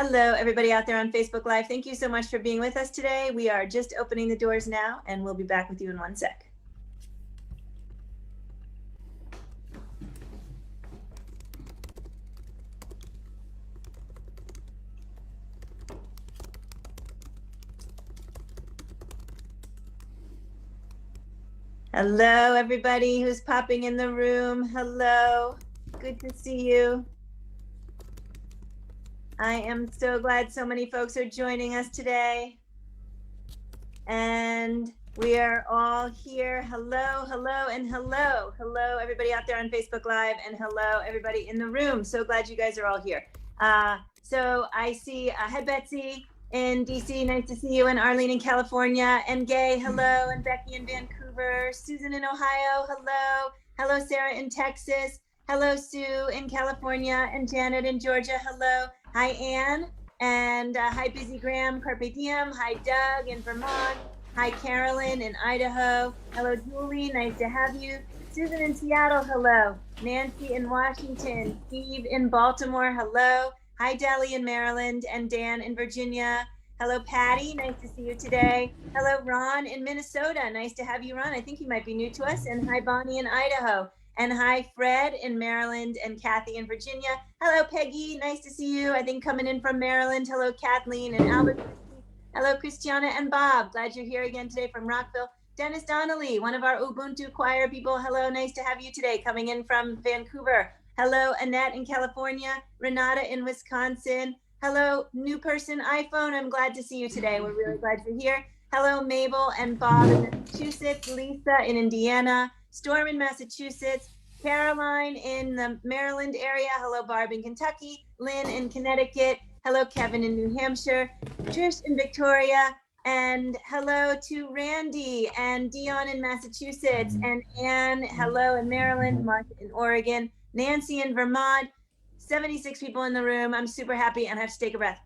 Hello, everybody out there on Facebook Live. Thank you so much for being with us today. We are just opening the doors now, and we'll be back with you in one sec. Hello, everybody who's popping in the room. Hello. Good to see you. I am so glad so many folks are joining us today. And we are all here. Hello, hello, and hello. Hello, everybody out there on Facebook Live, and hello, everybody in the room. So glad you guys are all here. So I see Head Betsy in DC, nice to see you, and Arlene in California, and Gay, hello, and Becky in Vancouver, Susan in Ohio, hello. Hello, Sarah in Texas. Hello, Sue in California, and Janet in Georgia, hello. Hi, Anne. And hi, Busy Graham, Carpe Diem. Hi, Doug in Vermont. Hi, Carolyn in Idaho. Hello, Julie. Nice to have you. Susan in Seattle. Hello. Nancy in Washington. Steve in Baltimore. Hello. Hi, Deli in Maryland. And Dan in Virginia. Hello, Patty. Nice to see you today. Hello, Ron in Minnesota. Nice to have you, Ron. I think you might be new to us. And hi, Bonnie in Idaho. And hi, Fred in Maryland, and Kathy in Virginia. Hello, Peggy. Nice to see you. I think coming in from Maryland. Hello, Kathleen and Albuquerque. Hello, Christiana and Bob. Glad you're here again today from Rockville. Dennis Donnelly, one of our Ubuntu choir people. Hello, nice to have you today, coming in from Vancouver. Hello, Annette in California. Renata in Wisconsin. Hello, new person iPhone. I'm glad to see you today. We're really glad you're here. Hello, Mabel and Bob in Massachusetts. Lisa in Indiana. Storm in Massachusetts, Caroline in the Maryland area. Hello, Barb in Kentucky, Lynn in Connecticut. Hello, Kevin in New Hampshire, Trish in Victoria, and hello to Randy and Dion in Massachusetts, and Anne, hello in Maryland, Martha in Oregon, Nancy in Vermont, 76 people in the room. I'm super happy and I have to take a breath.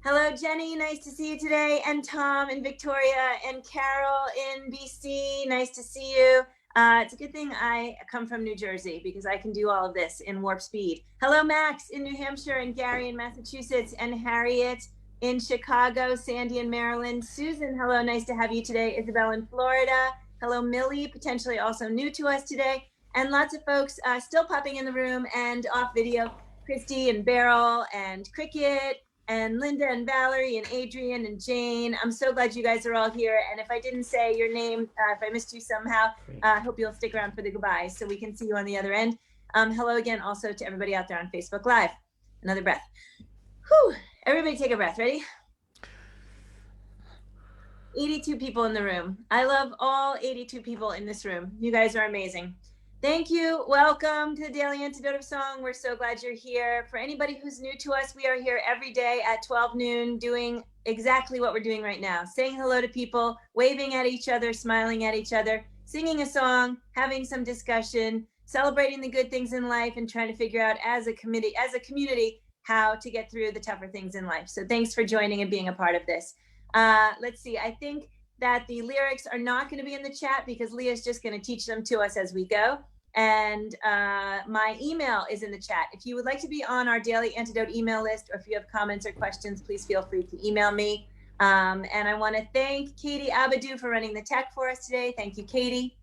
Hello, Jenny. Nice to see you today. And Tom in Victoria, and Carol in BC. Nice to see you. It's a good thing I come from New Jersey because I can do all of this in warp speed. Hello, Max in New Hampshire, and Gary in Massachusetts, and Harriet in Chicago, Sandy in Maryland. Susan, hello. Nice to have you today. Isabel in Florida. Hello, Millie, potentially also new to us today. And lots of folks still popping in the room and off video. Christy and Beryl and Cricket and Linda and Valerie and Adrian and Jane. I'm so glad you guys are all here. And if I didn't say your name, if I missed you somehow, I hope you'll stick around for the goodbyes so we can see you on the other end. Hello again also to everybody out there on Facebook Live. Another breath. Whew. Everybody take a breath. Ready? 82 people in the room. I love all 82 people in this room. You guys are amazing. Thank you. Welcome to the Daily Antidote of Song. We're so glad you're here. For anybody who's new to us, we are here every day at 12 noon doing exactly what we're doing right now. Saying hello to people, waving at each other, smiling at each other, singing a song, having some discussion, celebrating the good things in life, and trying to figure out as a community, how to get through the tougher things in life. So thanks for joining and being a part of this. Let's see. I think that the lyrics are not going to be in the chat because Leah's just going to teach them to us as we go. And my email is in the chat. If you would like to be on our Daily Antidote email list, or if you have comments or questions, please feel free to email me. And I want to thank Katie Abadou for running the tech for us today. Thank you, Katie.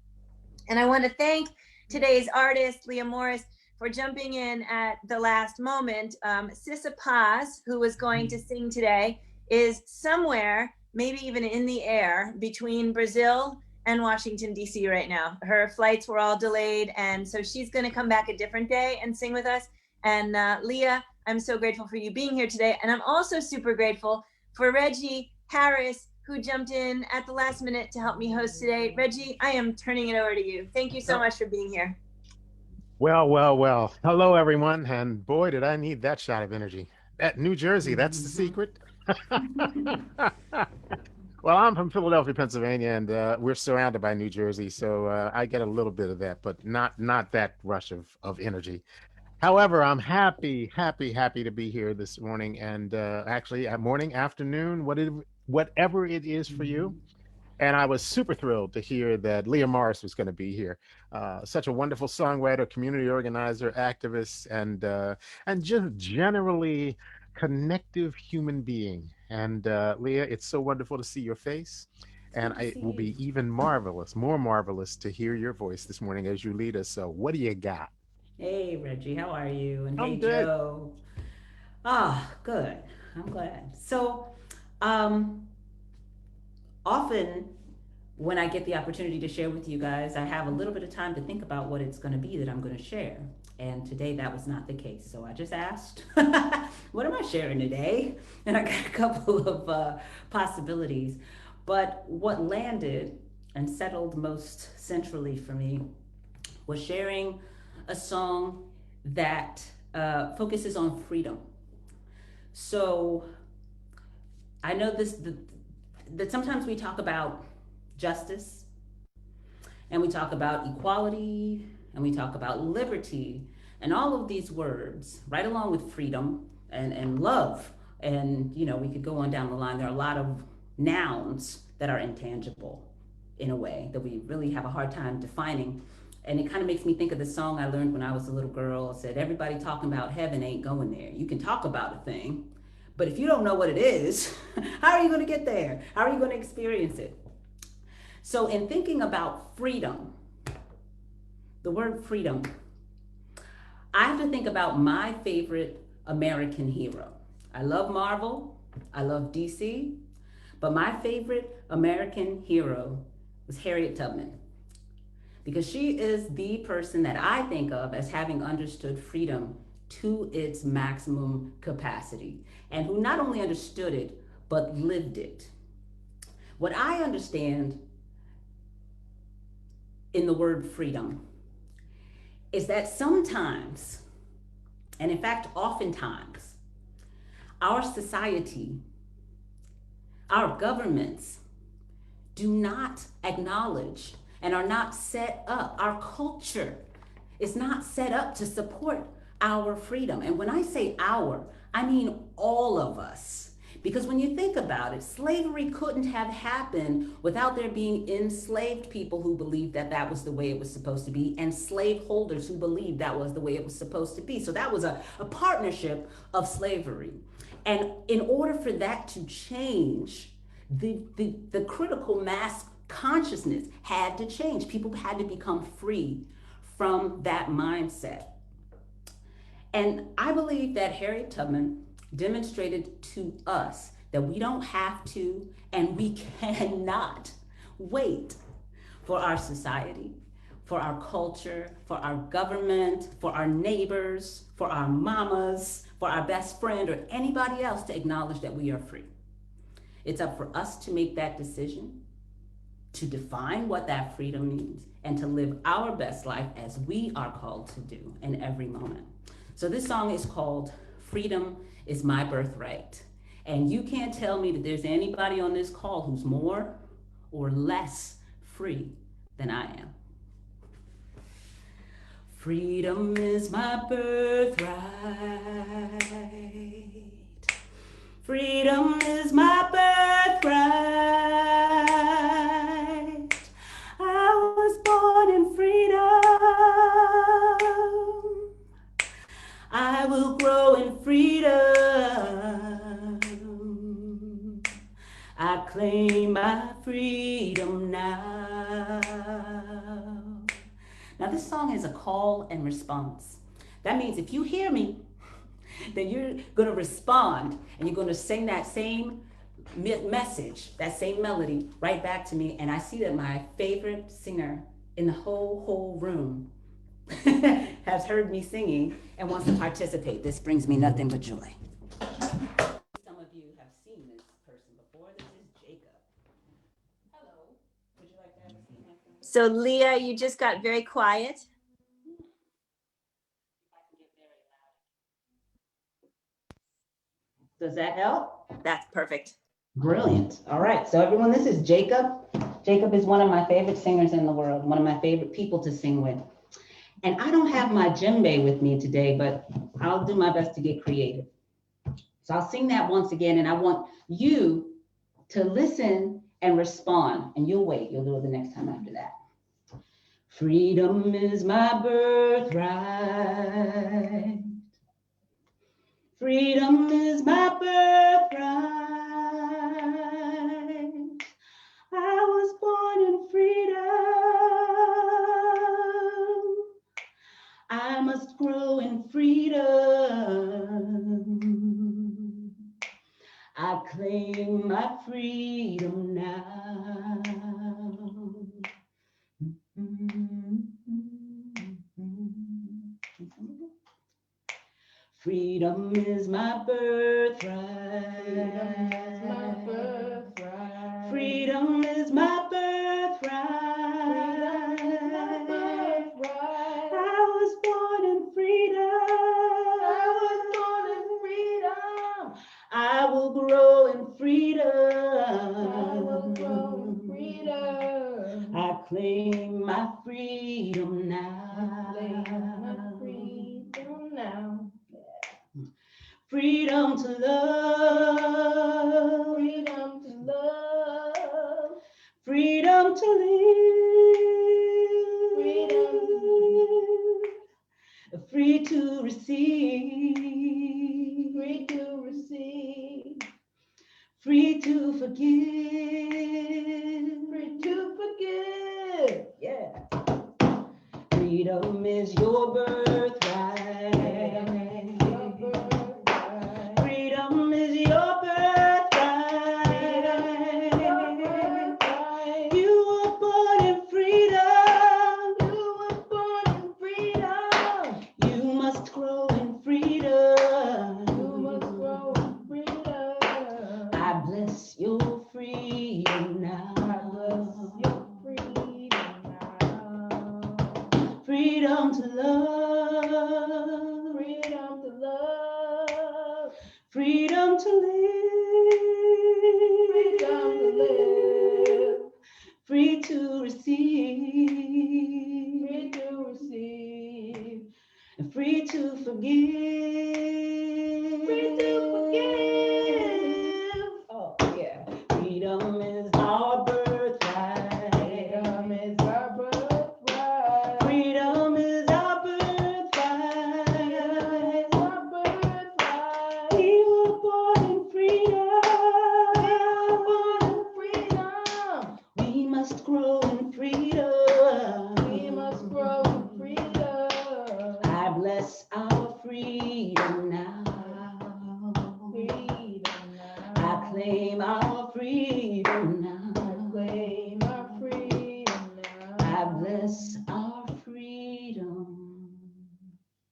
And I want to thank today's artist, Leah Morris, for jumping in at the last moment. Sissa Paz, who was going to sing today, is somewhere, maybe even in the air, between Brazil and Washington, D.C. right now. Her flights were all delayed, and so she's going to come back a different day and sing with us. And Leah, I'm so grateful for you being here today. And I'm also super grateful for Reggie Harris, who jumped in at the last minute to help me host today. Reggie, I am turning it over to you. Thank you so much for being here. Well, well, well. Hello, everyone. And boy, did I need that shot of energy. That New Jersey, that's the secret. Well, I'm from Philadelphia, Pennsylvania, and we're surrounded by New Jersey, so I get a little bit of that, but not that rush of energy. However, I'm happy to be here this morning, and actually, morning, afternoon, whatever it is for you. And I was super thrilled to hear that Leah Morris was going to be here. Such a wonderful songwriter, community organizer, activist, and just generally connective human being. And Leah, it's so wonderful to see your face. It's And good to it see will you. be even marvelous, more marvelous to hear your voice this morning as you lead us. So, what do you got? Hey, Reggie, how are you? And I'm hey, good. Joe. Ah, good. I'm glad. So, um, often when I get the opportunity to share with you guys, I have a little bit of time to think about what it's going to be that I'm going to share. And today that was not the case. So I just asked, what am I sharing today? And I got a couple of possibilities. But what landed and settled most centrally for me was sharing a song that focuses on freedom. So I know that sometimes we talk about justice and we talk about equality and we talk about liberty and all of these words, right along with freedom and love. And, you know, we could go on down the line. There are a lot of nouns that are intangible in a way that we really have a hard time defining. And it kind of makes me think of the song I learned when I was a little girl. It said, everybody talking about heaven ain't going there. You can talk about a thing, but if you don't know what it is, how are you going to get there? How are you going to experience it? So, in thinking about freedom, the word freedom, I have to think about my favorite American hero. I love Marvel, I love DC, but my favorite American hero was Harriet Tubman because she is the person that I think of as having understood freedom to its maximum capacity and who not only understood it, but lived it. What I understand in the word freedom is that sometimes, and in fact, oftentimes, our society, our governments do not acknowledge and are not set up. Our culture is not set up to support our freedom. And when I say our, I mean all of us. Because when you think about it, slavery couldn't have happened without there being enslaved people who believed that that was the way it was supposed to be, and slaveholders who believed that was the way it was supposed to be. So that was a partnership of slavery. And in order for that to change, the critical mass consciousness had to change. People had to become free from that mindset. And I believe that Harriet Tubman demonstrated to us that we don't have to and we cannot wait for our society, for our culture, for our government, for our neighbors, for our mamas, for our best friend, or anybody else to acknowledge that we are free. It's up for us to make that decision, to define what that freedom means, and to live our best life as we are called to do in every moment. So this song is called Freedom is My Birthright. And you can't tell me that there's anybody on this call who's more or less free than I am. Freedom is my birthright. Freedom is my birthright. I was born in freedom. I will grow in freedom. I claim my freedom now. Now, this song is a call and response. That means if you hear me, then you're going to respond and you're going to sing that same message, that same melody right back to me. And I see that my favorite singer in the whole room has heard me singing and wants to participate. This brings me nothing but joy. Some of you have seen this person before. This is Jacob. Hello. Would you like to have a seat, my friend? So Leah, you just got very quiet. Does that help? That's perfect. Brilliant. All right. So everyone, this is Jacob. Jacob is one of my favorite singers in the world, one of my favorite people to sing with. And I don't have my djembe with me today, but I'll do my best to get creative. So I'll sing that once again, and I want you to listen and respond. And you'll wait. You'll do it the next time after that. Freedom is my birthright. Freedom is my birthright. I was born in freedom. I must grow in freedom. I claim my freedom now. Freedom is my birthright. Freedom is my birthright. I was born in freedom. I will grow in freedom. I claim my freedom now. Freedom to love. Freedom to live. Free to receive. Free to forgive. Yeah. Freedom is your birthright. Freedom is your birthright. You were born in freedom. You must grow in freedom. I bless your freedom now. Freedom to love. Freedom to live. Free to receive. And free to forgive. Oh, yeah. Freedom is our birthright. Freedom is our birthright. We were born in freedom. We must grow in freedom. I bless our freedom now. I claim our freedom now. I bless our freedom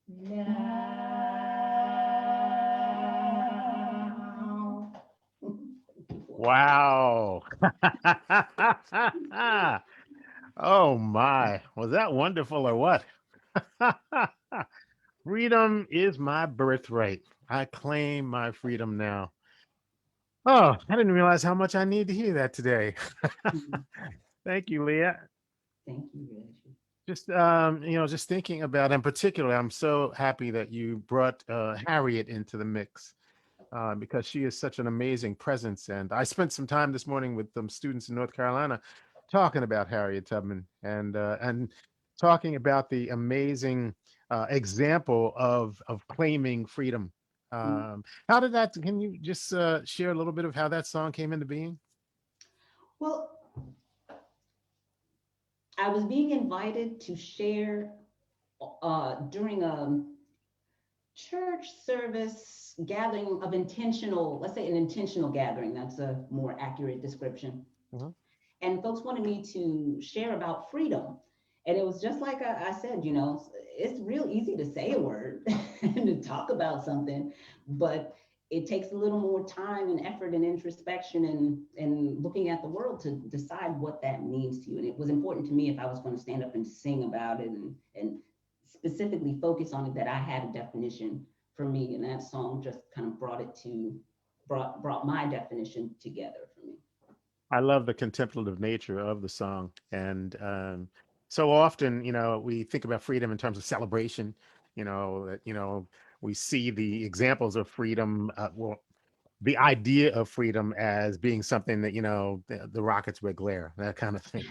now. Wow. Oh my, was that wonderful or what? Freedom is my birthright. I claim my freedom now. Oh, I didn't realize how much I need to hear that today. Thank you, Leah. Thank you, Reggie. Just just thinking about, in particular, I'm so happy that you brought Harriet into the mix, because she is such an amazing presence. And I spent some time this morning with some students in North Carolina talking about Harriet Tubman, and talking about the amazing example of claiming freedom. How did that? Can you just share a little bit of how that song came into being? Well, I was being invited to share during a church service gathering of intentional, let's say an intentional gathering, that's a more accurate description. Mhm. And folks wanted me to share about freedom. And it was just like I said, it's real easy to say a word and to talk about something, but it takes a little more time and effort and introspection and looking at the world to decide what that means to you. And it was important to me, if I was going to stand up and sing about it and specifically focus on it, that I had a definition for me. And that song just kind of brought my definition together for me. I love the contemplative nature of the song. And so often, we think about freedom in terms of celebration, that, we see the examples of freedom, well, the idea of freedom as being something that, the rockets would glare, that kind of thing.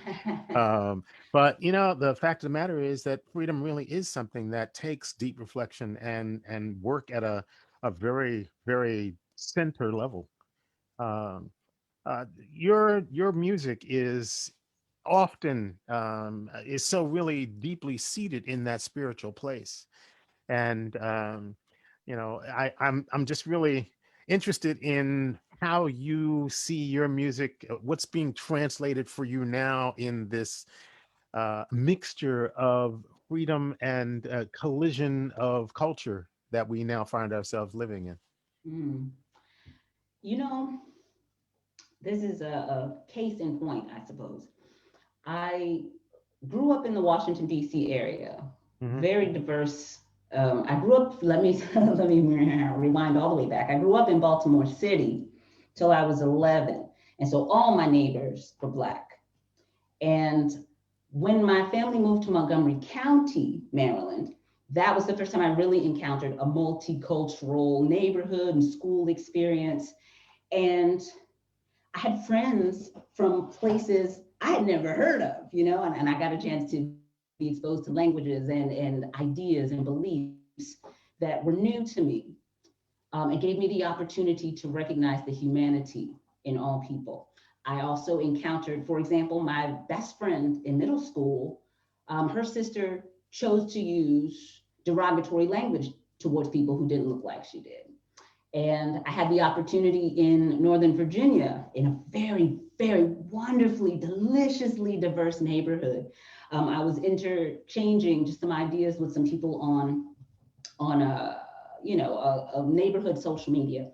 But, the fact of the matter is that freedom really is something that takes deep reflection and work at a a very, very center level. Um, your music often is so really deeply seated in that spiritual place, and I'm just really interested in how you see your music, what's being translated for you now in this mixture of freedom and collision of culture that we now find ourselves living in. Mm. You know, this is a case in point, I suppose. I grew up in the Washington, D.C. area, Hmm. very diverse. I grew up, let me, let me rewind all the way back. I grew up in Baltimore City till I was 11. And so all my neighbors were Black. And when my family moved to Montgomery County, Maryland, that was the first time I really encountered a multicultural neighborhood and school experience. And I had friends from places I had never heard of, and I got a chance to be exposed to languages and ideas and beliefs that were new to me. It gave me the opportunity to recognize the humanity in all people. I also encountered, for example, my best friend in middle school, her sister chose to use derogatory language towards people who didn't look like she did. And I had the opportunity in Northern Virginia, in a very, very wonderfully, deliciously diverse neighborhood. I was interchanging just some ideas with some people on a neighborhood social media.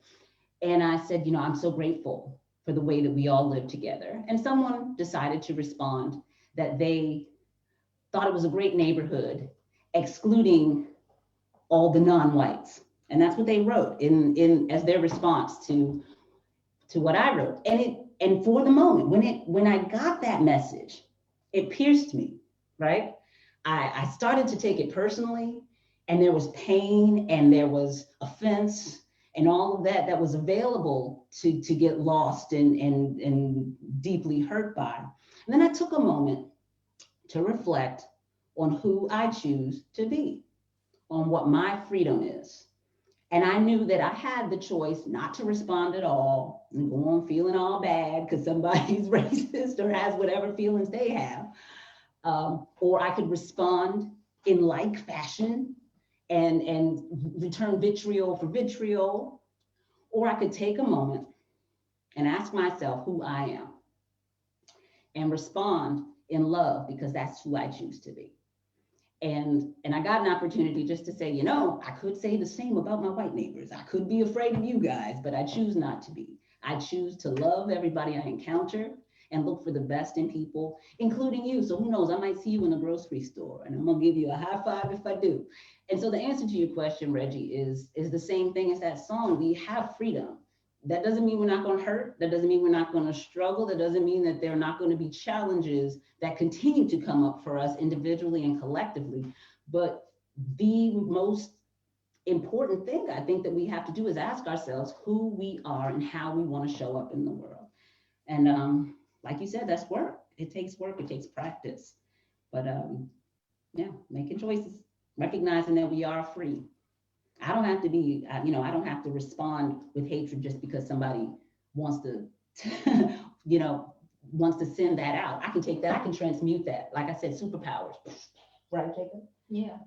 And I said, I'm so grateful for the way that we all live together. And someone decided to respond that they thought it was a great neighborhood, excluding all the non-whites. And that's what they wrote in as their response to what I wrote. And for the moment, when I got that message, it pierced me, right? I started to take it personally, and there was pain and there was offense and all of that was available to get lost and deeply hurt by. And then I took a moment to reflect on who I choose to be, on what my freedom is. And I knew that I had the choice not to respond at all and go on feeling all bad because somebody's racist or has whatever feelings they have. Or I could respond in like fashion and return vitriol for vitriol. Or I could take a moment and ask myself who I am and respond in love because that's who I choose to be. And I got an opportunity just to say, I could say the same about my white neighbors. I could be afraid of you guys, but I choose not to be. I choose to love everybody I encounter and look for the best in people, including you. So who knows, I might see you in the grocery store and I'm gonna give you a high five if I do. And so the answer to your question, Reggie, is the same thing as that song. We have freedom. That doesn't mean we're not going to hurt. That doesn't mean we're not going to struggle. That doesn't mean that there are not going to be challenges that continue to come up for us individually and collectively. But the most important thing I think that we have to do is ask ourselves who we are and how we want to show up in the world. And like you said, that's work. It takes work. It takes practice. But yeah, making choices, recognizing that we are free. I don't have to be, I don't have to respond with hatred just because somebody wants to, wants to send that out. I can take that, I can transmute that. Like I said, superpowers. Right, Jacob? Yeah.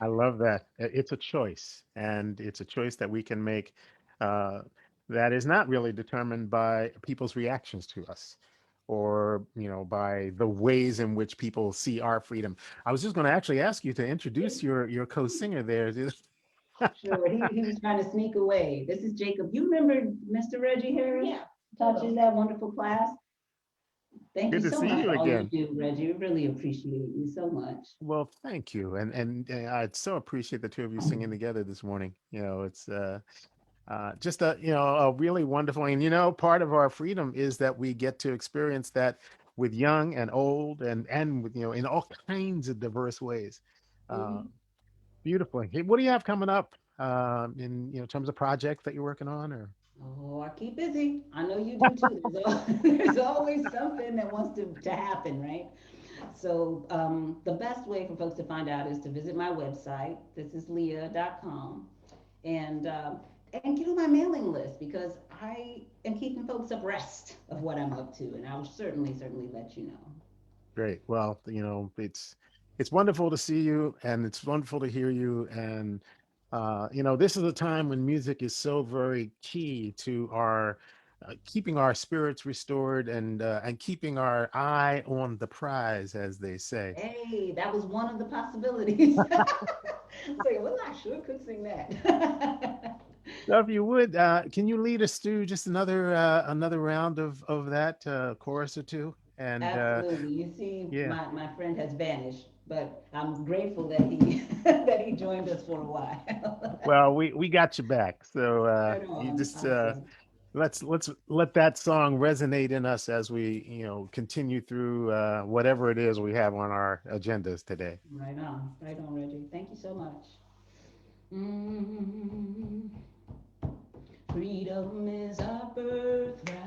I love that. It's a choice, and it's a choice that we can make uh, that is not really determined by people's reactions to us or, by the ways in which people see our freedom. I was just going to actually ask you to introduce your co-singer there. Sure, he was trying to sneak away. This is Jacob. You remember Mr. Reggie Harris? Yeah. Taught you that wonderful class. Thank you Good to so see much you for all you again. do, Reggie. We really appreciate you so much. Well, thank you, and I so appreciate the two of you singing together this morning. It's just a really wonderful, and part of our freedom is that we get to experience that with young and old, and with in all kinds of diverse ways. Uh, Mhm. Beautiful. Hey, what do you have coming up in terms of projects that you're working on, or? Oh, I keep busy. I know you do too. There's always something that wants to happen, right? So the best way for folks to find out is to visit my website. This is leah.com. and get on my mailing list because I am keeping folks abreast of what I'm up to, and I will certainly let you know. Great. Well, it's wonderful to see you, and it's wonderful to hear you. And this is a time when music is so very key to our keeping our spirits restored and keeping our eye on the prize, as they say. Hey, that was one of the possibilities. So, well, I sure could sing that. So, if you would, can you lead us through just another round of that chorus or two? And Absolutely. You see, yeah. my friend has vanished, but I'm grateful that he that he joined us for a while. Well, we got you back. So Right you on. just Awesome. let's let that song resonate in us as we continue through whatever it is we have on our agendas today. Right on, Reggie. Thank you so much. Mm, freedom is our birthright.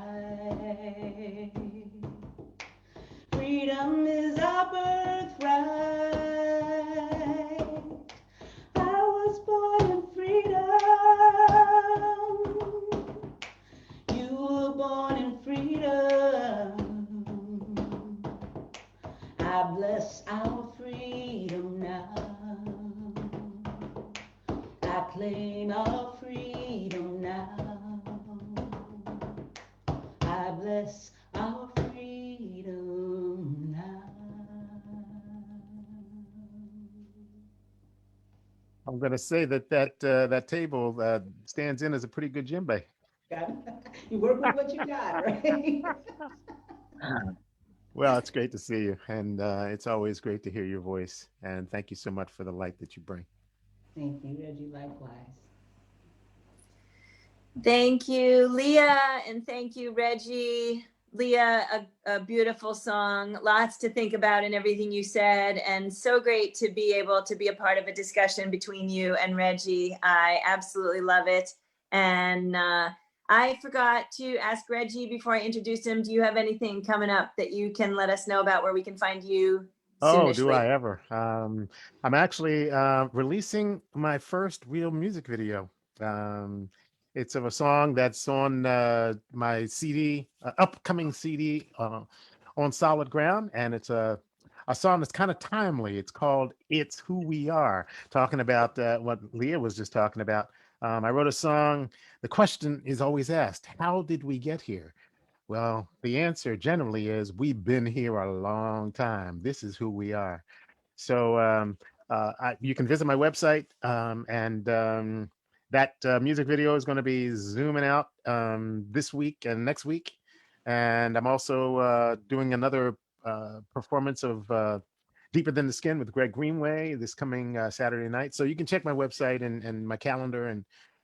Freedom is our birthright. I was born in freedom. You were born in freedom. I bless our freedom now. I claim our freedom now. I bless our freedom now. I'm going to say that table stands in as a pretty good djembe. Got it? You work with what you got, right? Well, it's great to see you, and it's always great to hear your voice. And thank you so much for the light that you bring. Thank you, Reggie. Likewise. Thank you, Leah, and thank you, Reggie. Leah, a beautiful song, lots to think about in everything you said, and so great to be able to be a part of a discussion between you and Reggie. I absolutely love it. And I forgot to ask Reggie before I introduced him, do you have anything coming up that you can let us know about where we can find you Oh, do soonishly? I ever? I'm actually releasing my first real music video. Um, it's of a song that's on my CD, upcoming CD on Solid Ground, and it's a song that's kind of timely. It's called "It's Who We Are," talking about what Leah was just talking about. I wrote a song. The question is always asked, "How did we get here?" Well, the answer generally is we've been here a long time. This is who we are. So you can visit my website, and that music video is going to be zooming out this week and next week. And I'm also doing another performance of Deeper Than the Skin with Greg Greenway this coming Saturday night. So you can check my website and my calendar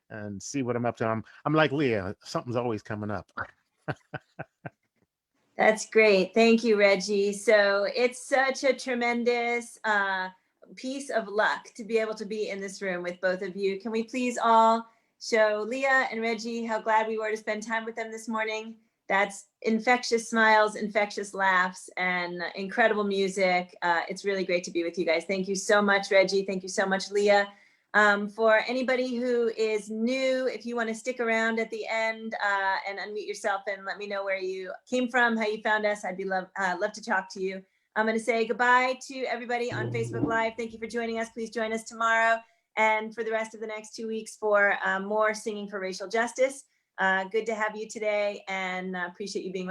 and see what I'm up to. I'm like Leah, something's always coming up. That's great. Thank you, Reggie. So it's such a tremendous piece of luck to be able to be in this room with both of you. Can we please all show Leah and Reggie how glad we were to spend time with them this morning? That's infectious smiles, infectious laughs, and incredible music. It's really great to be with you guys. Thank you so much, Reggie. Thank you so much, Leah. For anybody who is new, if you want to stick around at the end and unmute yourself and let me know where you came from, how you found us, I'd be love to talk to you. I'm going to say goodbye to everybody on Facebook Live. Thank you for joining us. Please join us tomorrow and for the rest of the next 2 weeks for more Singing for Racial Justice. Good to have you today, and appreciate you being